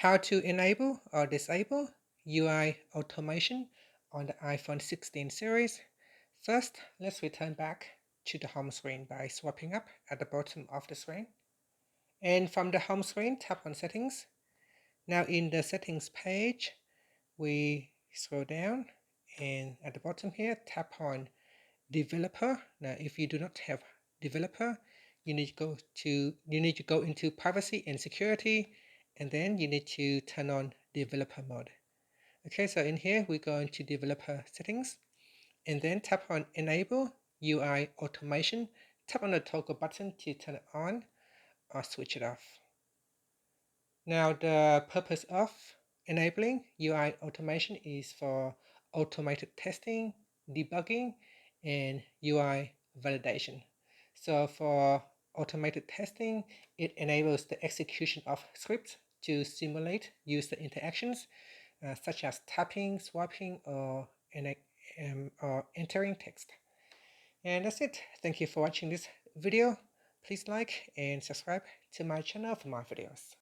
How to enable or disable UI automation on the iPhone 16 series. First, let's return back to the home screen by swiping up at the bottom of the screen. And from the home screen, tap on Settings. Now in the Settings page, we scroll down and at the bottom here, tap on Developer. Now if you do not have Developer, you need to go into Privacy and Security, and then you need to turn on Developer mode. Okay, so in here we go into Developer Settings and then tap on Enable UI Automation. Tap on the toggle button to turn it on or switch it off. Now the purpose of enabling UI automation is for automated testing, debugging, and UI validation. So for automated testing, it enables the execution of scripts to simulate user interactions, such as tapping, swiping, or entering text. And that's it. Thank you for watching this video. Please like and subscribe to my channel for more videos.